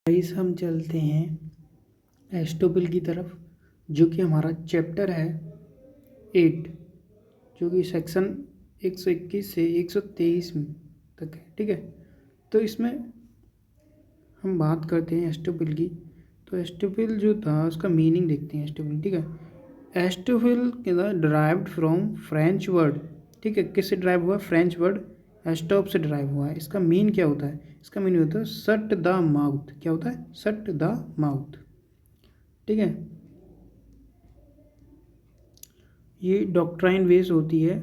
Guys हम चलते हैं एस्टोपिल की तरफ, जो कि हमारा चैप्टर है 8, जो कि सेक्शन 121 से 123 तक है। ठीक है, तो इसमें हम बात करते हैं एस्टोपिल की। तो एस्टोपिल जो था उसका मीनिंग देखते हैं। एस्टोपिल, ठीक है, एस्टोपिल के डिराइव्ड फ्रॉम फ्रेंच वर्ड। ठीक है, किससे ड्राइव हुआ? फ्रेंच वर्ड एस्टॉप से ड्राइव हुआ है। इसका मीन क्या होता है? इसका मीन होता है शट द माउथ। क्या होता है? Shut the mouth. ठीक है, ये डॉक्ट्राइन बेस होती है।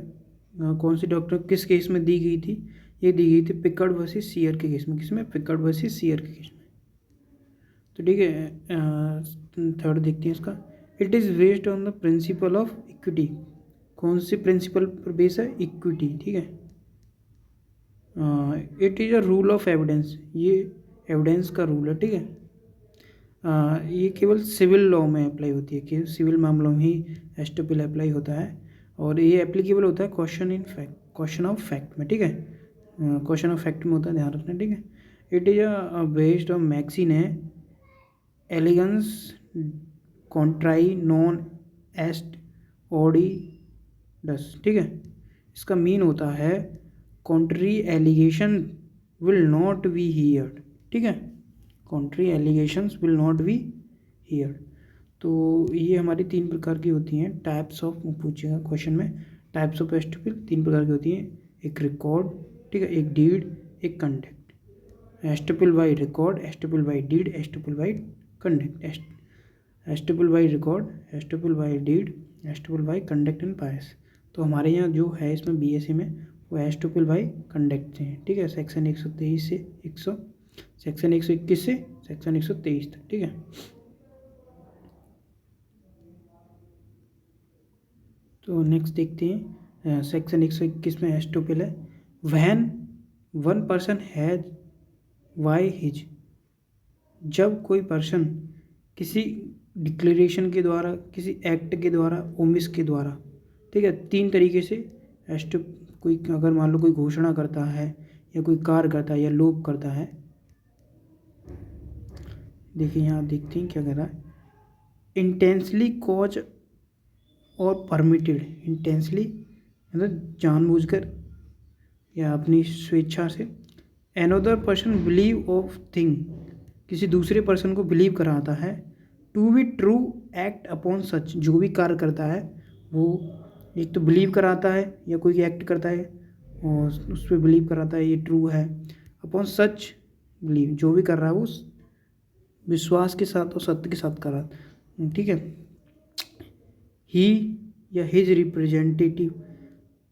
कौन सी डॉक्ट्राइन किस केस में दी गई थी? ये दी गई थी पिकर्ड वर्सेस सीयर के केस में। किसमें? पिकर्ड वर्सेस सीयर के केस में। तो ठीक है, थर्ड देखते हैं इसका। It is based on the principle of equity. कौन सी प्रिंसिपल पर बेस है? इक्विटी। ठीक है, it is a rule of evidence. ये एविडेंस का रूल है। ठीक है, ये केवल सिविल लॉ में अप्लाई होती है, कि सिविल मामलों में ही एस्टोपिल अप्लाई होता है। और ये एप्लीकेबल होता है क्वेश्चन ऑफ फैक्ट में। ठीक है, क्वेश्चन ऑफ फैक्ट में होता है, ध्यान रखना। ठीक है, it is a based on maxim है एलिगेंस कॉन्ट्राई नॉन एस्ट ओडी डस। ठीक है, इसका मीन होता है contrary allegation will not be heard. ठीक है, contrary allegations will not be heard. तो ये हमारी 3 प्रकार की होती हैं टाइप्स ऑफ, पूछेगा क्वेश्चन में, टाइप्स ऑफ एस्टोपिल 3 प्रकार की होती हैं। एक रिकॉर्ड, ठीक है, एक डीड, एक conduct. Estoppel by record, estoppel by deed, estoppel by conduct. Estoppel by record, estoppel by deed, estoppel by conduct and pais. तो हमारे यहाँ जो है इसमें बीएससी में वो एस्टोपिल बाई कंडक्ट से हैं। ठीक है, सेक्शन 123 से 100, सेक्शन 121 से सेक्शन 123 तक। ठीक है, तो नेक्स्ट देखते हैं सेक्शन 121 में एस्टोपिल है when one person has why his. जब कोई पर्सन किसी डिक्लेरेशन के द्वारा, किसी एक्ट के द्वारा, ओमिस के द्वारा, ठीक है, 3 तरीके से एस्टो कोई अगर मान लो कोई घोषणा करता है या कोई कार्य करता है या लोप करता है। देखिए यहाँ देखते हैं क्या कह रहा है। इंटेंसली कॉज और परमिटेड, इंटेंसली मतलब जानबूझकर या अपनी स्वेच्छा से। Another person believe of thing, किसी दूसरे पर्सन को बिलीव कराता है। To be true act upon such, जो भी कार्य करता है वो एक तो बिलीव कराता है या कोई एक्ट करता है और उस पर बिलीव कराता है ये ट्रू है। अपॉन सच बिलीव, जो भी कर रहा है वो विश्वास के साथ और सत्य के साथ कर रहा है। ठीक है, ही या हिज रिप्रेजेंटेटिव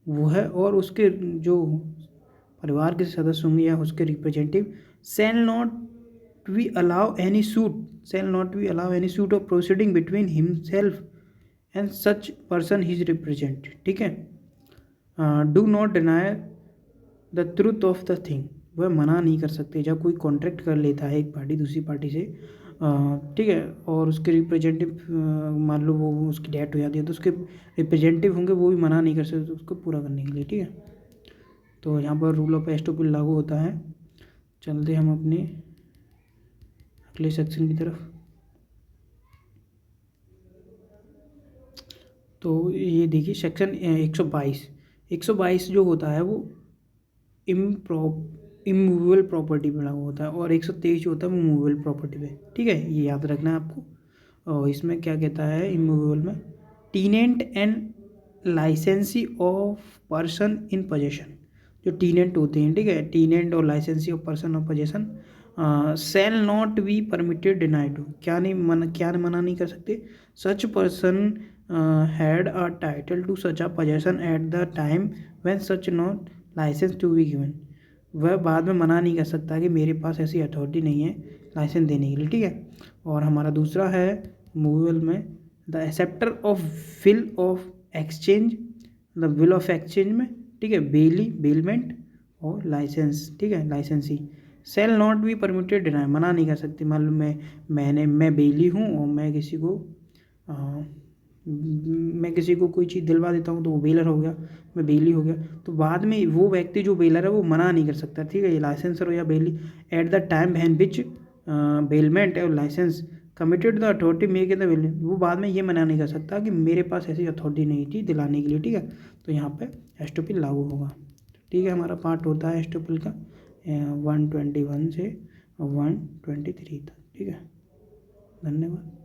वो है और उसके जो परिवार के सदस्य होंगे या उसके representative shall not be allow any suit of proceeding between himself and such person his represent. ठीक है, do not deny the truth of the thing, वह मना नहीं कर सकते। जब कोई कॉन्ट्रैक्ट कर लेता है एक पार्टी दूसरी पार्टी से, ठीक है, और उसके रिप्रेजेंटेटिव मान लो वो उसकी डेथ हो जाती है तो उसके रिप्रेजेंटेटिव होंगे, वो भी मना नहीं कर सकते उसको पूरा करने के लिए। ठीक है, तो यहाँ पर रूल ऑफ एस्टोपिल लागू होता है। चलते हम अपने अगले सेक्शन की तरफ। तो ये देखिए सेक्शन 122 जो होता है वो इमूवेबल प्रॉपर्टी पे लागू होता है और 123 जो होता है वो मूवेबल प्रॉपर्टी पे। ठीक है, ये याद रखना है आपको। और इसमें क्या कहता है इमूवेबल में, tenant and licensee of person in possession. जो टीनेंट होते हैं, ठीक है, टीनेंट और licensee of person of possession shall not be permitted denied. क्या मना नहीं कर सकते? Such person had a title to such a possession at the time when such not licence to be given. वह बाद में मना नहीं कर सकता कि मेरे पास ऐसी अथॉरिटी नहीं है लाइसेंस देने के लिए। ठीक है, और हमारा दूसरा है मूवेबल में the acceptor of bill of exchange, मतलब विल ऑफ एक्सचेंज में, ठीक है, बेलमेंट और लाइसेंस। ठीक है, licensee shall not be permitted deny, मना नहीं कर सकती। मान लो मैं बेली हूँ और मैं किसी को कोई चीज़ दिलवा देता हूँ तो वो बेलर हो गया, मैं बेली हो गया। तो बाद में वो व्यक्ति जो बेलर है वो मना नहीं कर सकता। ठीक है, ये लाइसेंसर हो या bailee at the time when which bailment और licence committed the authority make the bailment, वो बाद में ये मना नहीं कर सकता कि मेरे पास ऐसी अथॉरिटी नहीं थी दिलाने के लिए, ठीक है। तो यहाँ पे एस्टोपिल लागू होगा, ठीक है। हमारा पार्ट होता है एस्टोपिल का 121 से 123 तक, ठीक है। धन्यवाद।